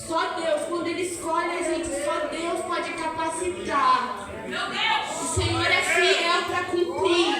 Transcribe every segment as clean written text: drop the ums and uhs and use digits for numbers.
Só Deus, quando Ele escolhe a gente, só Deus pode capacitar. O Senhor é fiel para cumprir.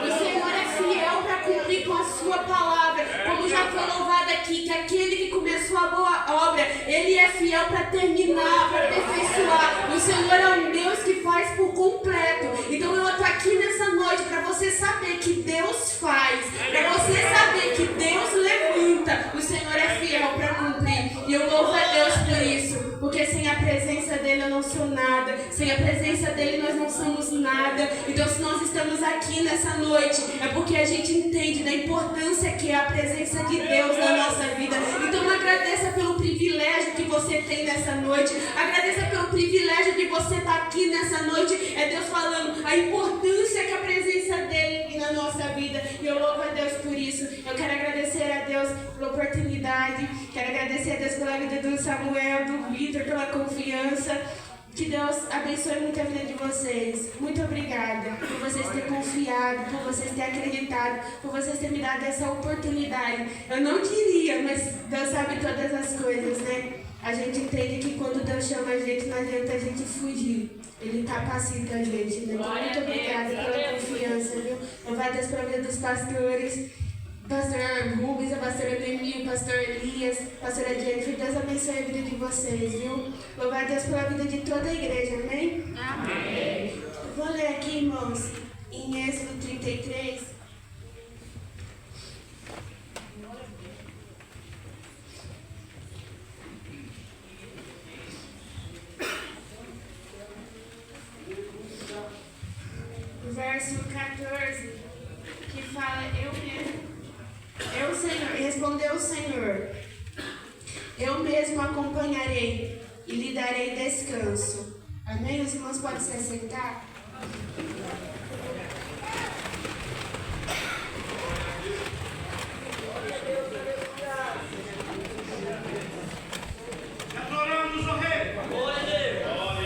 O Senhor é fiel para cumprir com a sua palavra. Como já foi louvado aqui, que aquele que começou a boa obra, Ele é fiel para terminar, para aperfeiçoar. O Senhor é um Deus que faz por completo. Então eu estou aqui nessa noite para você saber que Deus faz, para você saber que Deus levanta. O Senhor é fiel para cumprir. E eu louvo a Deus por isso. Porque sem a presença dEle eu não sou nada. Sem a presença dEle nós não somos nada. Então se nós estamos aqui nessa noite, é porque a gente entende da importância que é a presença de Deus na nossa vida. Então agradeça pelo privilégio que você tem nessa noite. Agradeça pelo privilégio de você estar aqui nessa noite. É Deus falando a importância que a presença dEle tem na nossa vida. E eu louvo a Deus por isso. Eu quero agradecer a Deus pela oportunidade. Quero agradecer a Deus pela vida do Samuel, do Vitor, pela confiança. Que Deus abençoe muito a vida de vocês. Muito obrigada por vocês terem confiado, por vocês terem acreditado, por vocês terem me dado essa oportunidade. Eu não queria, mas Deus sabe todas as coisas, né? A gente entende que quando Deus chama a gente, não adianta a gente fugir. Ele capacita a gente, né? Então, muito obrigada pela confiança, viu? Louvar a Deus pela vida dos pastores. Pastor Rubens, a pastora Noemi, o pastor Elias, a pastora Jennifer, Deus abençoe a vida de vocês, viu? Louvar a Deus pela vida de toda a igreja, amém? Amém. Eu vou ler aqui, irmãos, em Êxodo 33. O verso 14, que fala, respondeu o Senhor, eu mesmo acompanharei e lhe darei descanso. Amém? Os irmãos podem se assentar?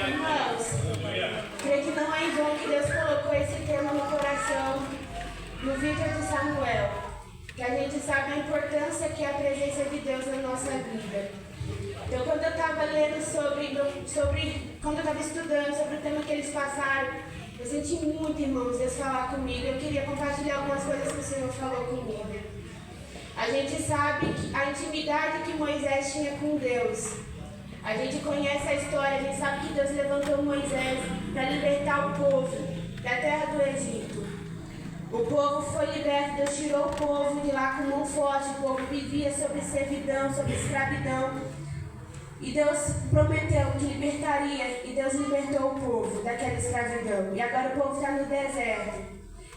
Irmãos, creio que não é em vão que Deus colocou esse tema no coração do Vitor de Samuel. Que a gente sabe a importância que é a presença de Deus na nossa vida. Então, quando eu estava lendo quando eu estava estudando sobre o tema que eles passaram, eu senti muito, irmãos, Deus falar comigo. Eu queria compartilhar algumas coisas que o Senhor falou comigo. A gente sabe que a intimidade que Moisés tinha com Deus. A gente conhece a história, a gente sabe que Deus levantou Moisés para libertar o povo da terra do Egito. O povo foi liberto, Deus tirou o povo de lá com mão forte, o povo vivia sobre servidão, sobre escravidão. E Deus prometeu que libertaria, e Deus libertou o povo daquela escravidão. E agora o povo está no deserto.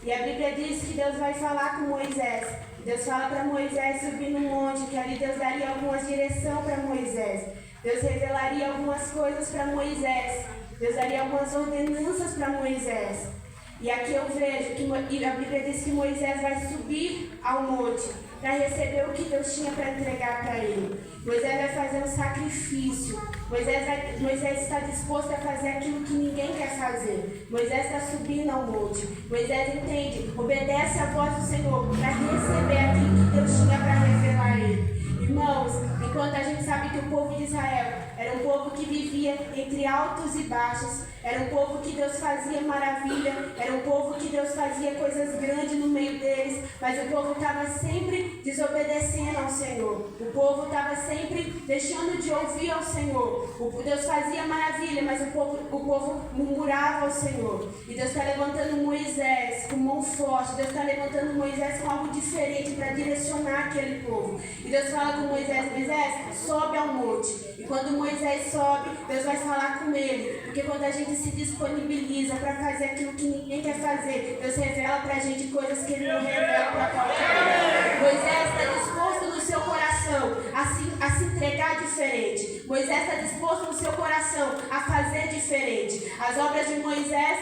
E a Bíblia diz que Deus vai falar com Moisés. Deus fala para Moisés subir no monte, que ali Deus daria algumas direções para Moisés. Deus revelaria algumas coisas para Moisés. Deus daria algumas ordenanças para Moisés. E aqui eu vejo que a Bíblia diz que Moisés vai subir ao monte para receber o que Deus tinha para entregar para ele. Moisés vai fazer um sacrifício. Moisés está disposto a fazer aquilo que ninguém quer fazer. Moisés está subindo ao monte. Moisés entende, obedece a voz do Senhor para receber aquilo que Deus tinha para revelar a ele. Irmãos, enquanto a gente sabe que o povo de Israel era um povo que vivia entre altos e baixos, era um povo que Deus fazia maravilha, era um povo que Deus fazia coisas grandes no meio deles, mas o povo estava sempre desobedecendo ao Senhor. O povo estava sempre deixando de ouvir ao Senhor. Deus fazia maravilha, mas o povo murmurava ao Senhor. E Deus está levantando Moisés com mão forte, Deus está levantando Moisés com algo diferente para direcionar aquele povo. E Deus fala com Moisés, sobe ao monte. E quando Moisés sobe, Deus vai falar com ele. Porque quando a gente se disponibiliza para fazer aquilo que ninguém quer fazer, Deus revela para a gente coisas que Ele não revela para qualquer um. Moisés está disposto no seu coração a se entregar diferente. Moisés está disposto no seu coração a fazer diferente. As obras de Moisés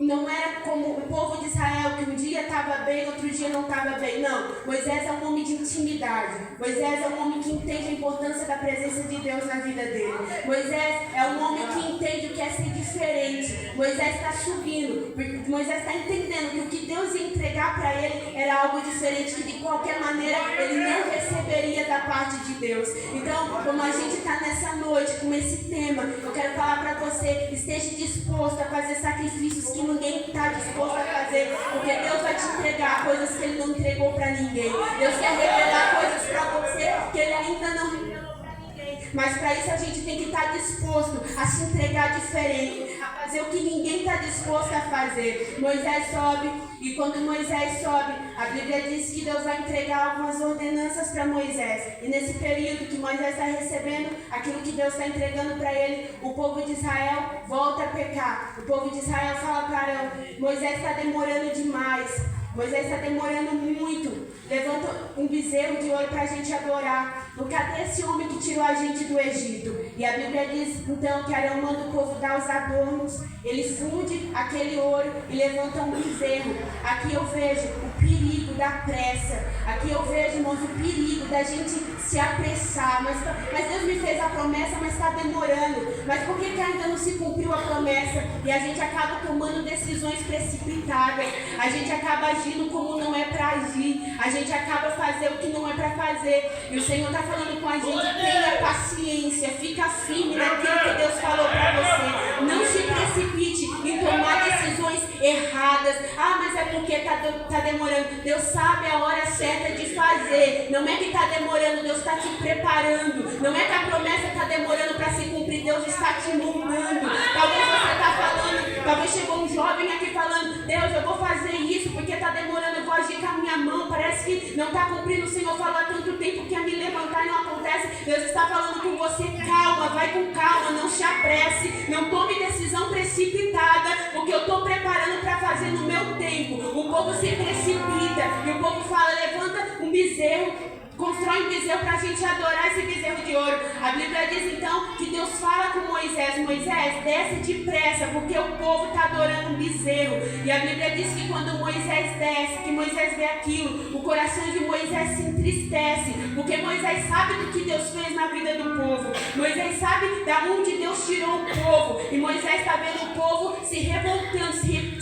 não era como o povo de Israel, que um dia estava bem, outro dia não estava bem. Não, Moisés é um homem de intimidade. Moisés é um homem que entende a importância da presença de Deus na vida dele. Moisés é um homem que entende o que é ser diferente. Moisés está subindo, Moisés está entendendo que o que Deus ia entregar para ele era algo diferente, que qualquer maneira ele não receberia da parte de Deus. Então, como a gente está nessa noite com esse tema, eu quero falar para você, esteja disposto a fazer sacrifícios que ninguém está disposto a fazer, porque Deus vai te entregar coisas que Ele não entregou para ninguém. Deus quer revelar coisas para você que Ele ainda não revelou para ninguém. Mas para isso a gente tem que estar disposto a se entregar diferente, a fazer o que ninguém está disposto a fazer. Moisés sobe, e quando Moisés sobe, a Bíblia diz que Deus vai entregar algumas ordenanças para Moisés. E nesse período que Moisés está recebendo aquilo que Deus está entregando para ele, o povo de Israel volta a pecar. O povo de Israel fala para Arão: Moisés está demorando demais. Moisés está demorando muito. Levanta um bezerro de ouro para a gente adorar. Cadê esse homem que tirou a gente do Egito? E a Bíblia diz então que Arão manda o povo dar os adornos. Ele funde aquele ouro e levanta um bezerro. Aqui eu vejo o perigo da pressa. Aqui eu vejo, irmãos, o perigo da gente se apressar. Mas Deus me fez a promessa, mas está demorando. Mas por que ainda não se cumpriu a promessa? E a gente acaba tomando decisões precipitadas. A gente acaba agindo como não é para agir. A gente acaba fazendo o que não é para fazer. E o Senhor está falando com a gente: tenha paciência, fica firme naquilo que Deus falou para você. Não se precipite em tomar decisões erradas. Mas é porque está demorando. Deus sabe a hora certa de fazer. Não é que está demorando, Deus está te preparando. Não é que a promessa está demorando para se cumprir, Deus está te moldando. Talvez você está falando, talvez chegou um jovem aqui falando: Deus, eu vou fazer isso porque está demorando, eu vou agir com a minha mão, parece que não está cumprindo. O Senhor falou há tanto tempo que a me levantar e não acontece. Deus está falando com você: calma, vai com calma, não se apresse, não tome decisão precipitada, porque eu estou preparando para fazer no meu tempo. O povo se precipita e o povo fala: levanta um bezerro, constrói um bezerro para a gente adorar esse bezerro de ouro. A Bíblia diz então que Deus fala com Moisés: Moisés, desce depressa, porque o povo está adorando um bezerro. E a Bíblia diz que quando Moisés desce, que Moisés vê aquilo, o coração de Moisés se entristece, porque Moisés sabe do que Deus fez na vida do povo. Moisés sabe de onde Deus tirou o povo. E Moisés está vendo o povo se revoltando,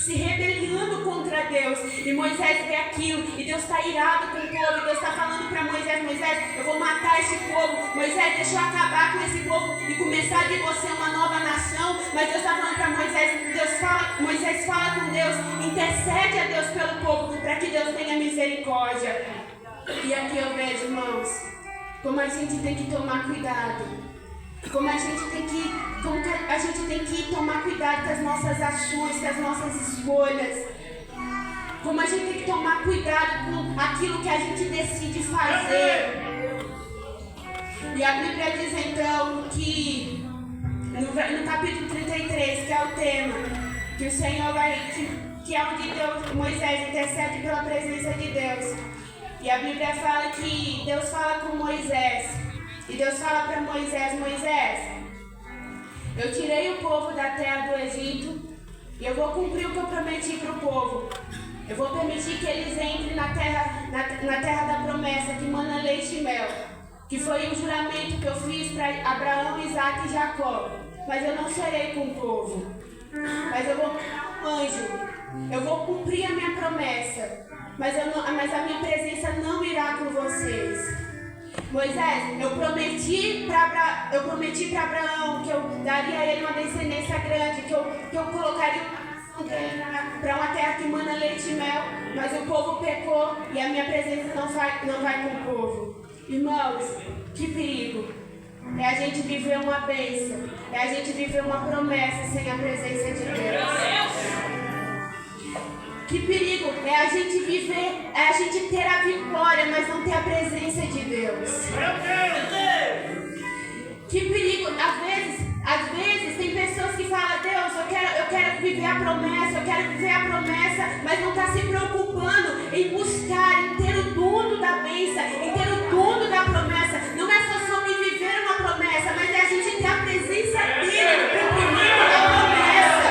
se rebelando contra Deus. E Moisés vê aquilo, e Deus está irado com o povo. E Deus está falando para Moisés: Moisés, eu vou matar esse povo. Moisés, deixa eu acabar com esse povo e começar de você uma nova nação. Mas Deus está falando para Moisés, Moisés fala com Deus, intercede a Deus pelo povo, para que Deus tenha misericórdia. E aqui eu vejo, irmãos, como a gente tem que tomar cuidado. Como a gente tem que tomar cuidado com as nossas ações, com as nossas escolhas. Como a gente tem que tomar cuidado com aquilo que a gente decide fazer. E a Bíblia diz então que no capítulo 33, que é o tema, que o Senhor que é onde Moisés intercede pela presença de Deus. E a Bíblia fala que Deus fala com Moisés. E Deus fala para Moisés: Moisés, eu tirei o povo da terra do Egito e eu vou cumprir o que eu prometi para o povo. Eu vou permitir que eles entrem na terra da promessa, que mana leite e mel, que foi o juramento que eu fiz para Abraão, Isaac e Jacó. Mas eu não serei com o povo. Mas eu vou mandar um anjo. Eu vou cumprir a minha promessa. Mas a minha presença não irá com vocês. Moisés, eu prometi para Abraão que eu daria a ele uma descendência grande, que eu colocaria para uma terra que mana leite e mel, mas o povo pecou e a minha presença não vai com o povo. Irmãos, que perigo é a gente viver uma bênção, é a gente viver uma promessa sem a presença de Deus. Que perigo é a gente viver, é a gente ter a vitória, mas não ter a presença de Deus. Que perigo, às vezes tem pessoas que falam: Deus, eu quero viver a promessa, mas não está se preocupando em buscar, em ter o dono da bênção, em ter o dono da promessa. Não é só sobre viver uma promessa, mas é a gente ter a presença dele no cumprimento da promessa.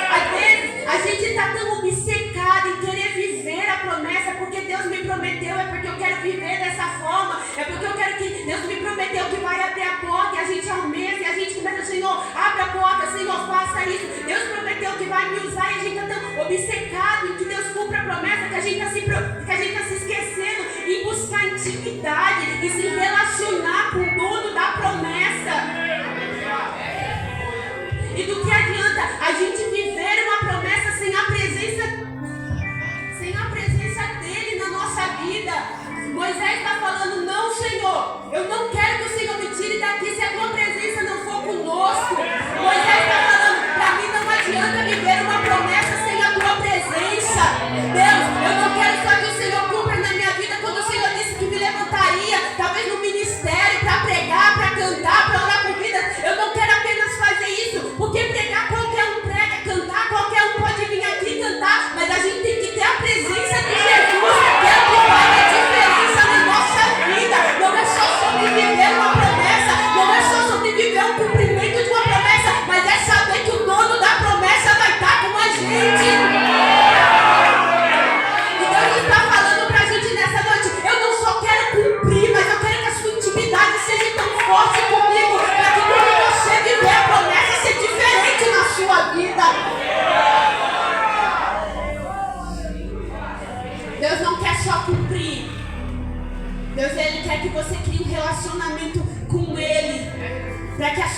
Às vezes a gente está tão obcecado em querer viver a promessa, porque Deus me prometeu, é porque eu quero viver dessa forma, é porque eu quero que Deus me prometeu que vai abrir a porta, e a gente almeja, e a gente começa: Senhor, abre a porta, Senhor, faça isso. Deus prometeu que vai me usar, e a gente está tão obcecado em que Deus cumpra a promessa, que a gente está se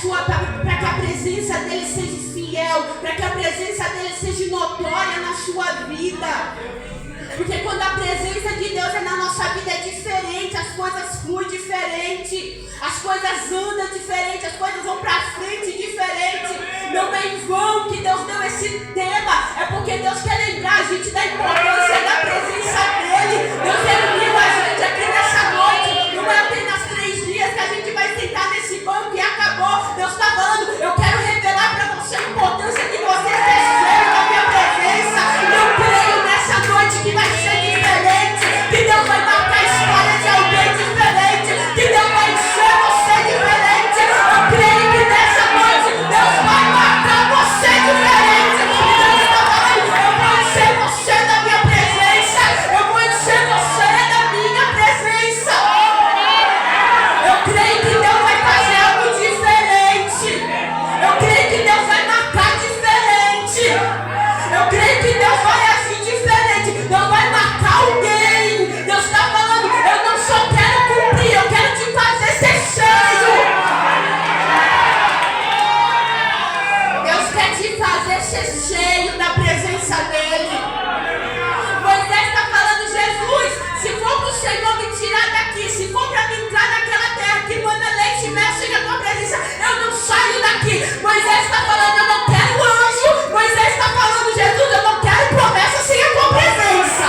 para que a presença dele seja fiel, para que a presença dele seja notória na sua vida. Porque quando a presença de Deus é na nossa vida é diferente, as coisas fluem diferente, as coisas andam diferente, as coisas vão para frente diferente. Não é em vão que Deus deu esse tema, é porque Deus quer lembrar a gente da importância da presença dele. Deus reuniu a gente aqui nessa noite, não é apenas 3 dias que a gente vai sentar nesse banco e acabou. Deus está falando, eu quero revelar para você a importância de você ser cheio da minha presença. Eu creio nessa noite que vai ser diferente, que Deus vai marcar a história de alguém diferente, que Deus vai encher você diferente. Eu creio que nessa noite Deus vai marcar você diferente. Deus está falando, eu vou encher você da minha presença, eu vou encher você da minha presença. Eu creio que Deus vai fazer algo diferente, eu creio que Deus vai marcar diferente, eu creio que Deus vai agir diferente, Deus vai marcar alguém. Deus está falando, eu não só quero cumprir, eu quero te fazer ser cheio. Deus quer te fazer ser cheio da presença dele. Moisés está falando, Jesus, se for para o Senhor me tirar daqui, se for para me entrar naquela terra que manda leite e mel, chega a tua presença, eu não saio daqui. Moisés está falando, eu não quero anjo. Moisés está falando, Jesus, eu não quero promessa sem a tua presença.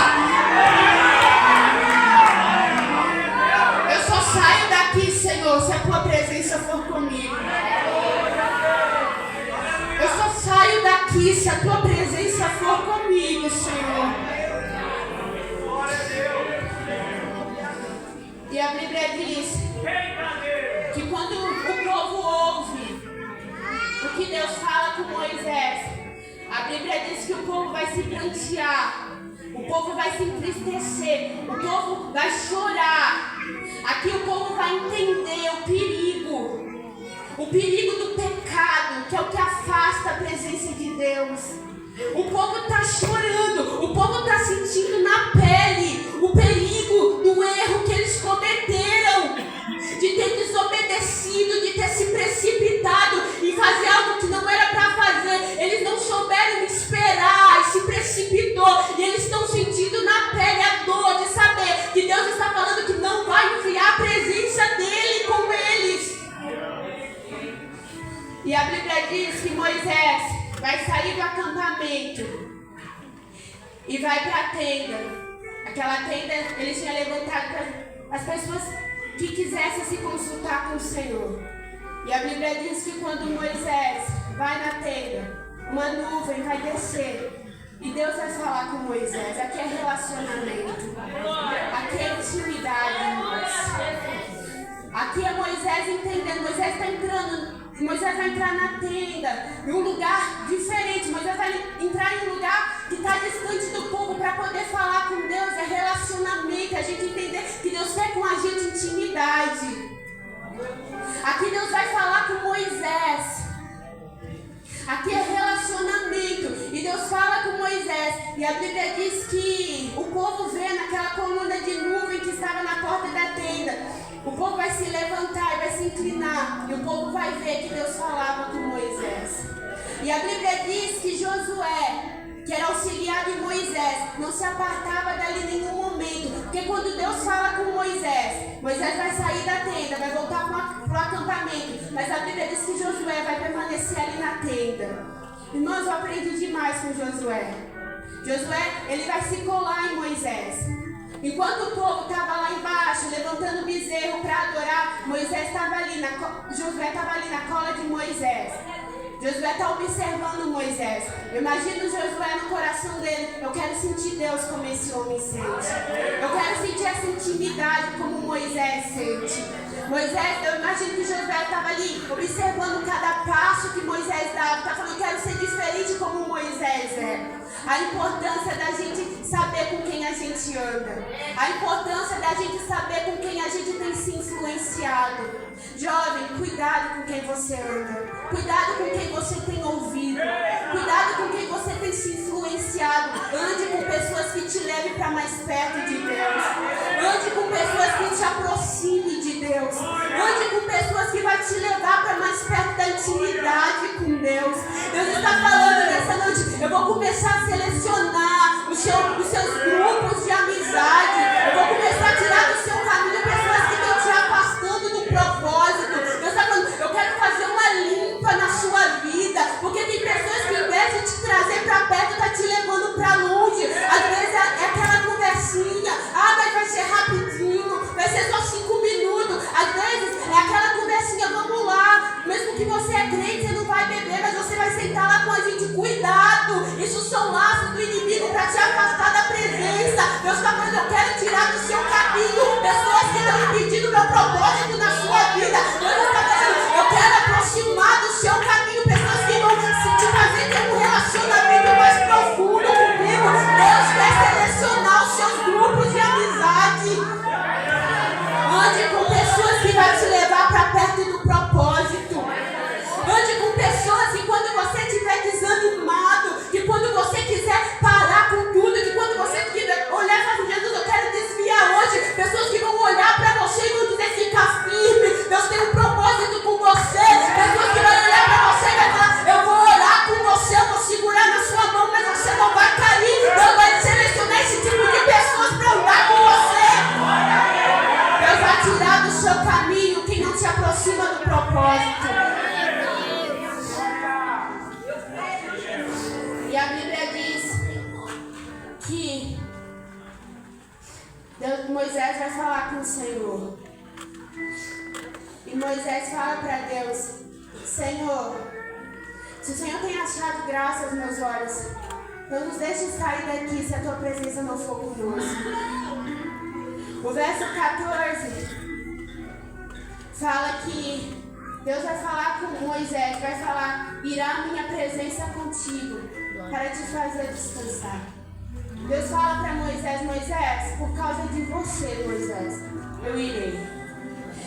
Eu só saio daqui, Senhor, se a tua presença for comigo. Eu só saio daqui se a tua presença for comigo, Senhor. E a Bíblia diz que quando o povo ouve o que Deus fala com Moisés, a Bíblia diz que o povo vai se prantear, o povo vai se entristecer, o povo vai chorar. Aqui o povo vai entender o perigo do pecado, que é o que afasta a presença de Deus. O povo está chorando, o povo está sentindo na pele o perigo do erro que eles cometeram, de ter desobedecido, de ter se precipitado em fazer algo que não era para fazer. Eles não souberam esperar e se precipitou, e eles estão sentindo na pele a dor de saber que Deus está falando que não vai enviar a presença dele com eles. E a Bíblia diz que Moisés vai sair do acampamento e vai para a tenda. Aquela tenda ele tinha levantado para as pessoas que quisessem se consultar com o Senhor. E a Bíblia diz que quando Moisés vai na tenda, uma nuvem vai descer e Deus vai falar com Moisés. Aqui é relacionamento, aqui é intimidade, irmãos. Aqui é Moisés entendendo. Moisés está entrando. Moisés vai entrar na tenda, em um lugar diferente. Moisés vai entrar em um lugar que está distante do povo para poder falar com Deus. É relacionamento, a gente entender que Deus quer com a gente intimidade. Aqui Deus vai falar com Moisés. Aqui é relacionamento. E Deus fala com Moisés. E a Bíblia diz que o povo vê naquela coluna de nuvem que estava na porta da tenda. O povo vai se levantar e vai se inclinar. E o povo vai ver que Deus falava com Moisés. E a Bíblia diz que Josué, que era auxiliar de Moisés, não se apartava dali em nenhum momento. Porque quando Deus fala com Moisés, Moisés vai sair da tenda, vai voltar para o acampamento. Mas a Bíblia diz que Josué vai permanecer ali na tenda. Irmãos, eu aprendi demais com Josué. Josué, ele vai se colar em Moisés. Enquanto o povo estava lá embaixo, levantando o bezerro para adorar, Josué estava ali na cola de Moisés. Josué está observando Moisés. Eu imagino Josué no coração dele. Eu quero sentir Deus como esse homem sente. Eu quero sentir essa intimidade como Moisés sente. Eu imagino que Josué estava ali observando cada passo que Moisés dava. Está falando, eu quero ser diferente como Moisés é. A importância da gente saber com quem a gente anda. A importância da gente saber com quem a gente tem se influenciado. Jovem, cuidado com quem você anda. Cuidado com quem você tem ouvido. Cuidado com quem você tem se influenciado. Ande com pessoas que te levem para mais perto de Deus. Ande com pessoas que te aproximem de Deus. Ande com pessoas que vão te levar para mais perto da Deus. Deus está falando nessa noite, eu vou começar a selecionar os seus grupos de amizade. Eu vou começar a tirar do seu caminho pessoas que estão te afastando do propósito. Deus está falando, eu quero fazer uma limpa na sua vida, porque tem pessoas que, em vez de te trazer para perto, tá te levando para longe. Às vezes é aquela conversinha, mas vai ser rapidinho, vai ser só 5 minutos. Às vezes é aquela conversinha, vamos lá, mesmo que você é crente, você não vai beber, mas você vai sentar lá com a gente. Cuidado, isso são laços do inimigo para te afastar da presença. Deus está falando, eu quero tirar do seu caminho pessoas que estão impedindo meu propósito na sua vida. Deus está falando, eu quero aproximar do seu caminho pessoas que vão te fazer ter um relacionamento mais profundo comigo. Deus quer selecionar os seus grupos de amizade. Ande com pessoas que vão te levar para perto do propósito. Ande com pessoas que quando você estiver desanimado, que quando você quiser parar com tudo, que quando você quiser olhar para Jesus, eu quero desviar hoje, pessoas que vão olhar para você e vão dizer, fica firme, Deus tem um propósito com você. Pessoas que vão olhar para você e vai falar, eu vou orar com você, eu vou segurar na sua mão, mas você não vai cair. Deus vai selecionar esse tipo de pessoas para andar com você. Deus vai tirar do seu caminho quem não te aproxima do propósito. E a Bíblia diz que Moisés vai falar com o Senhor. E Moisés fala para Deus, Senhor, se o Senhor tem achado graça aos meus olhos, não nos deixe sair daqui se a tua presença não for conosco. O verso 14 fala que Deus vai falar com Moisés, vai falar, irá a minha presença contigo para te fazer descansar. Deus fala para Moisés, Moisés, por causa de você, Moisés, eu irei.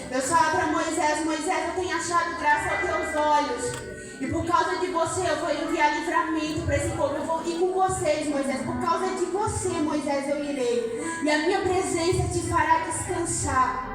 Deus fala para Moisés, Moisés, eu tenho achado graça aos teus olhos. E por causa de você eu vou enviar livramento para esse povo. Eu vou ir com vocês, Moisés. Por causa de você, Moisés, eu irei. E a minha presença te fará descansar.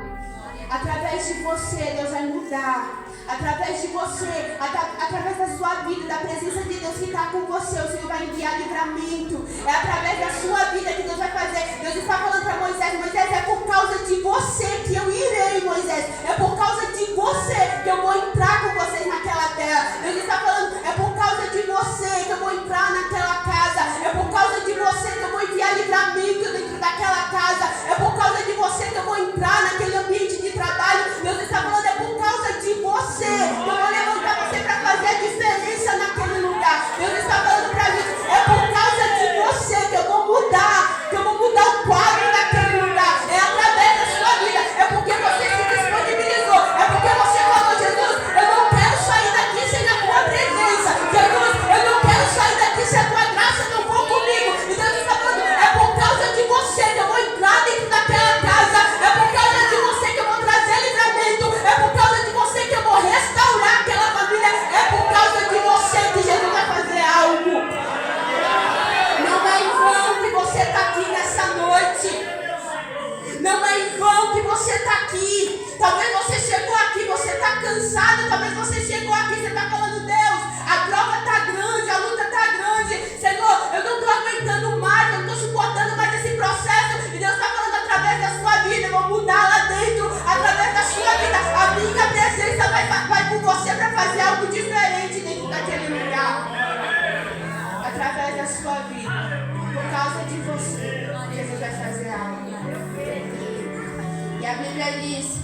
Através de você, Deus vai mudar. Através de você, através da sua vida, da presença de Deus que está com você, o Senhor vai enviar livramento. É através da sua vida que Deus vai fazer. Deus está falando para Moisés, Moisés, é por causa de você que eu irei, Moisés. É por causa de você que eu vou entrar com vocês naquela terra. Deus está falando, é por causa de você que eu vou entrar naquela casa. É por causa de você que eu vou enviar livramento dentro daquela casa. É por causa de você que eu vou entrar naquele ambiente de trabalho. Deus está falando, é por causa de você. Eu vou levantar você para fazer a diferença naquele lugar. Deus está falando para mim, é por causa de você que eu vou mudar, o quadro daquele lugar. É através da sua vida, é porque você se disponibilizou, é porque você falou, Jesus, eu não quero sair daqui sem a tua presença. Jesus, eu não quero sair daqui se a tua graça não for comigo. E Deus está falando, é por causa de você que eu vou entrar dentro daquela casa. É por causa de você que eu vou trazer livramento. É por causa de você que eu vou restaurar aquela família. É por causa de você que Jesus vai fazer algo. Não é em vão que você está aqui nessa noite. Não é em vão que você está aqui. Talvez você chegou aqui, você está cansado. Talvez você chegou aqui, você está falando, Deus, a prova está grande, a luta está grande. Senhor, eu não estou aguentando mais, eu não estou suportando mais esse processo. E Deus está falando através da sua vida, eu vou mudar lá dentro, através da sua vida. A minha presença vai com você para fazer algo diferente dentro daquele lugar. Através da sua vida, por causa de você, Jesus vai fazer algo. E a Bíblia diz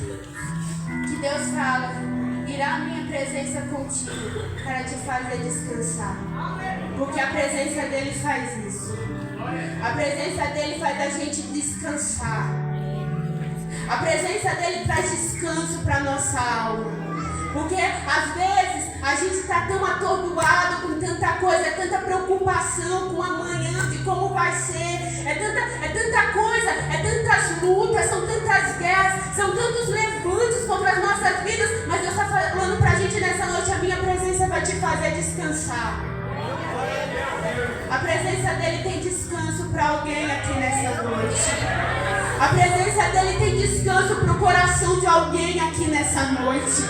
que Deus fala, irá a minha presença contigo para te fazer descansar. Porque a presença dele faz isso. A presença dele faz a gente descansar. A presença dele traz descanso para nossa alma. Porque às vezes a gente está tão atordoado com tanta coisa, é tanta preocupação com amanhã, de como vai ser, é tanta coisa, é tantas lutas, são tantas guerras, são tantos levantes contra as nossas vidas, mas Deus está falando para a gente nessa noite, a minha presença vai te fazer descansar. A presença dele tem descanso para alguém aqui nessa noite. A presença dele tem descanso descanso para o coração de alguém aqui nessa noite.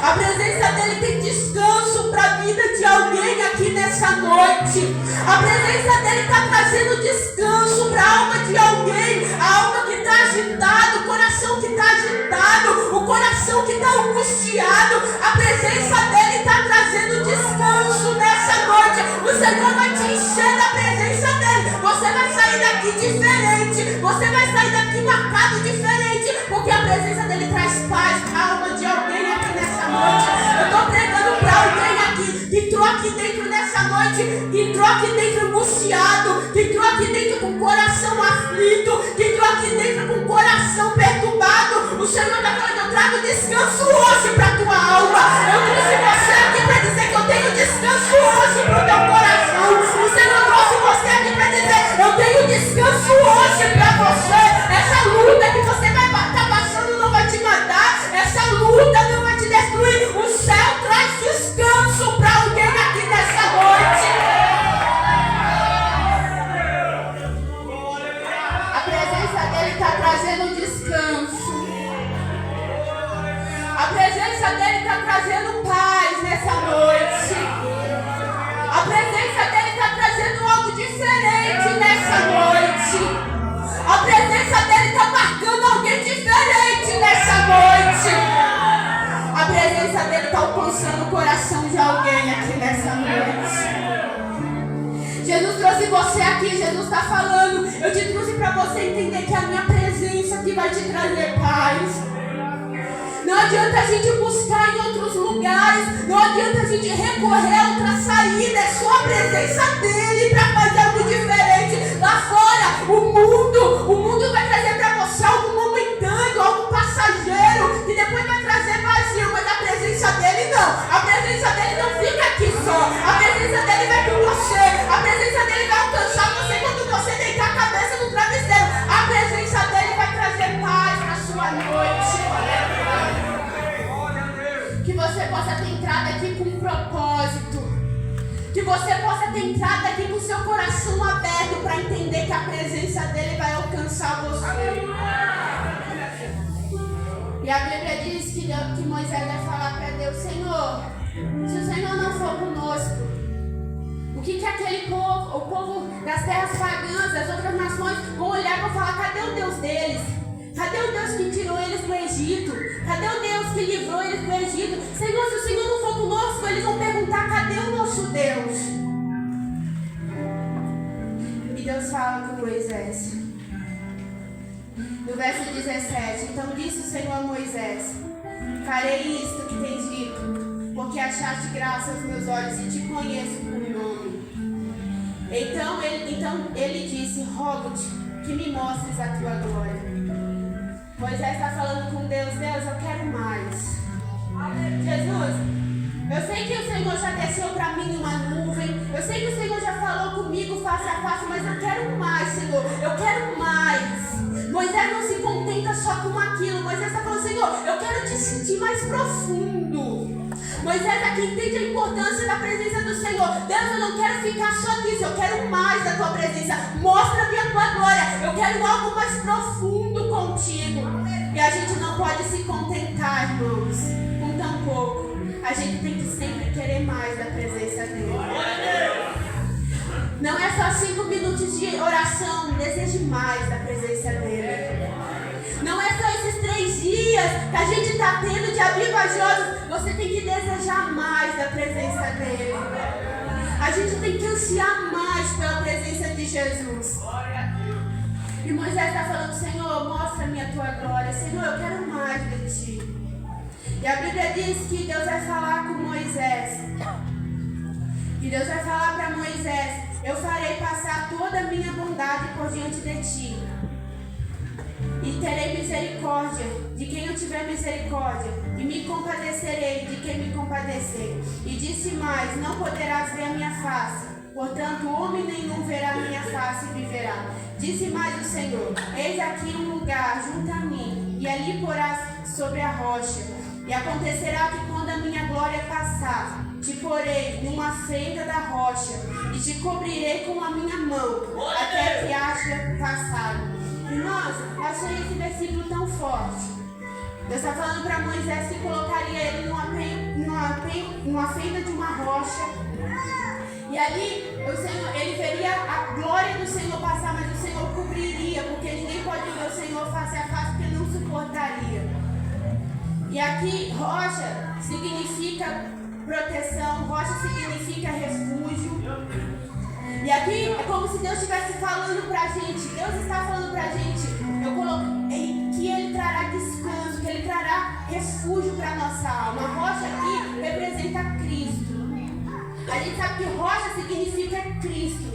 A presença dele tem descanso para a vida de alguém aqui nessa noite. A presença dele está trazendo descanso para a alma de alguém. A alma que está agitada, o coração que está agitado, o coração que está angustiado. A presença dele está trazendo descanso nessa noite. O Senhor vai te encher da presença dele. Você vai sair daqui diferente. Você vai sair daqui marcado diferente. Porque a presença dele traz paz para a alma de alguém aqui nessa noite. Eu estou pregando para alguém aqui que entrou aqui dentro nessa noite, que entrou aqui dentro angustiado, que entrou aqui dentro com o coração aflito, que entrou aqui dentro com o coração perturbado. O Senhor está falando: eu trago descanso hoje para a tua alma. Eu trouxe você aqui para dizer que eu tenho descanso hoje para o teu coração. O Senhor trouxe você aqui para dizer: eu tenho descanso hoje para você. Essa luta que você vai estar passando não vai te matar. Essa luta não vai te destruir. O céu traz descanso para alguém aqui nessa noite. A presença dele está trazendo descanso. A presença dele está trazendo paz nessa noite. A presença dele está trazendo algo diferente nessa noite. A presença dele está marcando alguém diferente nessa noite. A presença dele está alcançando o coração de alguém aqui nessa noite. Jesus trouxe você aqui. Jesus está falando: eu te trouxe para você entender que a minha presença aqui vai te trazer paz. Não adianta a gente buscar em outros lugares. Não adianta a gente recorrer a outra saída. É só a presença dele para fazer algo diferente. Lá fora, o mundo vai trazer para você algo momentâneo, algo passageiro, que depois vai trazer vazio. Mas a presença dele não. A presença dele não fica aqui só. A presença dele vai com você. A presença dele vai alcançar você quando você deitar a cabeça no travesseiro. A presença dele vai trazer paz na sua noite. Que você possa ter entrado aqui com um propósito. Que você possa ter entrado aqui com o seu coração aberto para entender que a presença dele vai alcançar você. E a Bíblia diz que Moisés vai falar para Deus: Senhor, se o Senhor não for conosco, o que aquele povo, o povo das terras pagãs, das outras nações, vão olhar para falar: cadê o Deus deles? Cadê o Deus que tirou eles do Egito? Cadê o Deus que livrou eles do Egito? Senhor, se o Senhor não for conosco, eles vão perguntar: cadê o nosso Deus? E Deus fala com Moisés. No verso 17: então disse o Senhor a Moisés: farei isto que tens dito, porque achaste graça aos meus olhos e te conheço por nome. Então ele disse: rogo-te que me mostres a tua glória. Moisés está falando com Deus: Deus, eu quero mais. Jesus, eu sei que o Senhor já desceu para mim numa nuvem. Eu sei que o Senhor já falou comigo face a face, mas eu quero mais, Senhor. Eu quero mais. Moisés não se contenta só com aquilo. Moisés está falando: Senhor, eu quero te sentir mais profundo. Moisés aqui entende a importância da presença do Senhor. Deus, eu não quero ficar só nisso. Eu quero mais da tua presença. Mostra-me a tua glória. Eu quero algo mais profundo contigo. E a gente não pode se contentar, irmãos, com tão pouco. A gente tem que sempre querer mais da presença dele. Não é só 5 minutos de oração. Deseje mais da presença dele. Não é só esses 3 dias que a gente está tendo de avivajosos. Você tem que desejar mais da presença dele. A gente tem que ansiar mais pela presença de Jesus. E Moisés está falando: Senhor, mostra-me a tua glória. Senhor, eu quero mais de ti. E a Bíblia diz que Deus vai falar com Moisés. E Deus vai falar para Moisés: eu farei passar toda a minha bondade por diante de ti. E terei misericórdia de quem eu tiver misericórdia, e me compadecerei de quem me compadecer. E disse mais: não poderás ver a minha face, portanto homem nenhum verá a minha face e viverá. Disse mais o Senhor: eis aqui um lugar junto a mim, e ali porás sobre a rocha. E acontecerá que quando a minha glória passar, te porei numa fenda da rocha, e te cobrirei com a minha mão, até que haja passado. Irmãos, eu achei esse versículo tão forte. Deus está falando para Moisés que colocaria ele numa fenda de uma rocha. E ali o Senhor, ele veria a glória do Senhor passar, mas o Senhor cobriria, porque ninguém pode ver o Senhor face a face, porque não suportaria. E aqui, rocha significa proteção, rocha significa refúgio. E aqui é como se Deus estivesse falando pra gente. Deus está falando pra gente. Eu coloquei que Ele trará descanso, que Ele trará refúgio para nossa alma. A rocha aqui representa Cristo. A gente sabe que rocha significa Cristo.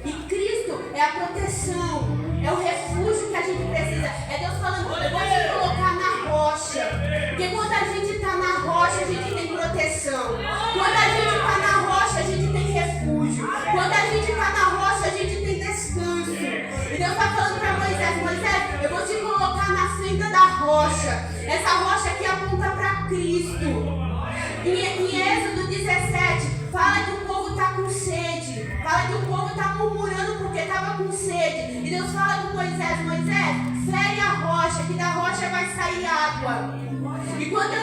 E Cristo é a proteção, é o refúgio que a gente precisa. É Deus falando, eu vou te colocar na rocha. Porque quando a gente está na rocha, a gente tem proteção. Quando a gente está na rocha, a gente tem refúgio. Quando a gente está na rocha, a gente tem descanso. E Deus está falando para Moisés, Moisés, eu vou te colocar na fenda da rocha. Essa rocha aqui aponta para Cristo. Em Êxodo 17, fala que o povo está com sede. Fala que o povo está murmurando porque estava com sede. E Deus fala com Moisés, Moisés, fere a rocha, que da rocha vai sair água. E quando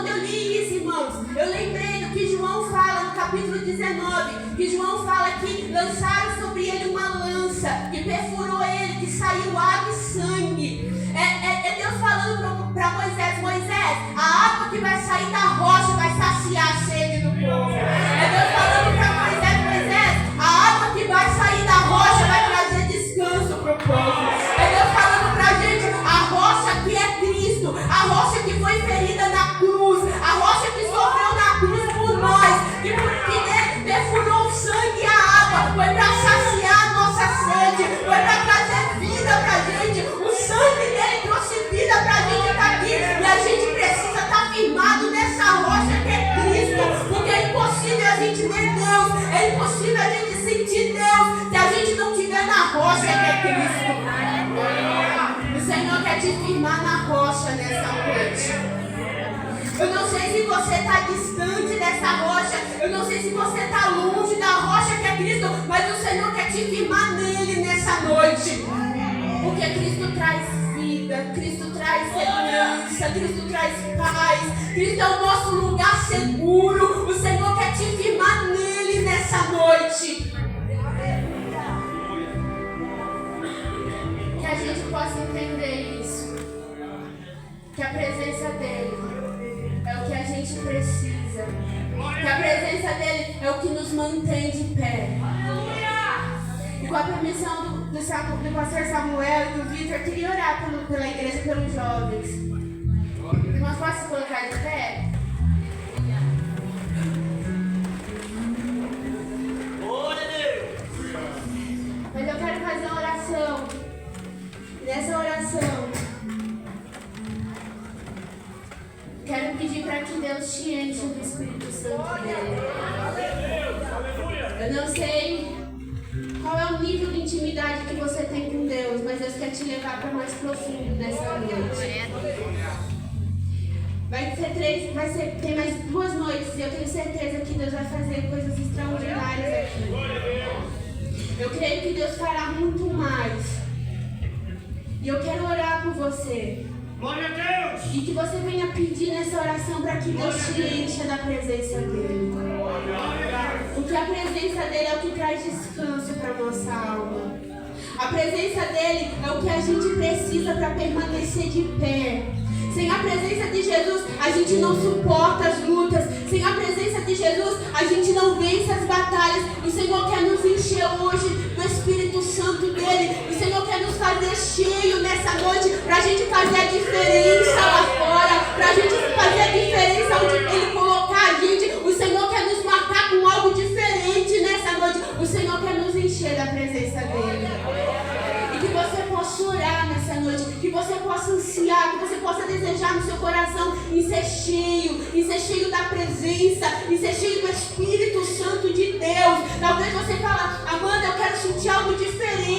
eu li isso, irmãos, eu lembrei do que João fala no capítulo 19. Que João fala que lançaram sobre ele uma lança, que perfurou ele, que saiu água e sangue. É Deus falando para Moisés, Moisés, a água que vai sair da rocha vai saciar a sede do povo. É Deus falando para Moisés, Moisés, a água que vai sair da rocha vai trazer descanso para o povo. É Deus falando para a gente, a rocha que é Cristo, a rocha que foi ferida na cruz, a rocha que sofreu na cruz por nós, que perfurou o sangue e a água, foi para saciar a nossa sede, foi para trazer vida para a gente. O sangue dele trouxe vida para a gente estar aqui, e a gente precisa estar firmado nessa rocha que é Cristo, porque é impossível a gente ver Deus, é impossível a gente sentir Deus se a gente não estiver na rocha que é Cristo. O Senhor quer te firmar na rocha nessa noite. Eu não sei se você está distante dessa rocha, eu não sei se você está longe da rocha que é Cristo, mas o Senhor quer te firmar nele nessa noite. Porque Cristo traz vida, Cristo traz segurança, Cristo traz paz, Cristo é o nosso lugar seguro. O Senhor quer te firmar nele nessa noite. Que a gente possa entender isso, que a presença dele é o que a gente precisa, que a presença dele é o que nos mantém de pé. E com a permissão do pastor Samuel e do Vitor, eu queria orar pela igreja, pelos jovens. Irmãos, posso colocar de pé? Mas eu quero fazer uma oração. Nessa oração, quero pedir para que Deus te enche do Espírito Santo dele. Eu não sei qual é o nível de intimidade que você tem com Deus, mas Deus quer te levar para mais profundo nessa noite. Tem mais 2 noites e eu tenho certeza que Deus vai fazer coisas extraordinárias aqui. Eu creio que Deus fará muito mais. E eu quero orar por você. Glória a Deus! E que você venha pedir nessa oração para que Deus te encha da presença dele. Porque a presença dele é o que traz descanso para a nossa alma. A presença dele é o que a gente precisa para permanecer de pé. Sem a presença de Jesus, a gente não suporta as lutas. Sem a presença de Jesus, a gente não vence as batalhas. O Senhor quer nos encher hoje do Espírito Santo dele. O Senhor quer nos fazer cheio nessa noite, para a gente fazer a diferença lá fora, para a gente fazer a diferença onde ele colocar a gente. O Senhor quer nos marcar com algo diferente nessa noite. O Senhor quer nos encher da presença dele. E que você possa orar nessa noite, que você possa ansiar, que você possa desejar no seu coração em ser cheio da presença, em ser cheio do Espírito Santo de Deus. Talvez você fale, Amanda, eu quero sentir algo diferente.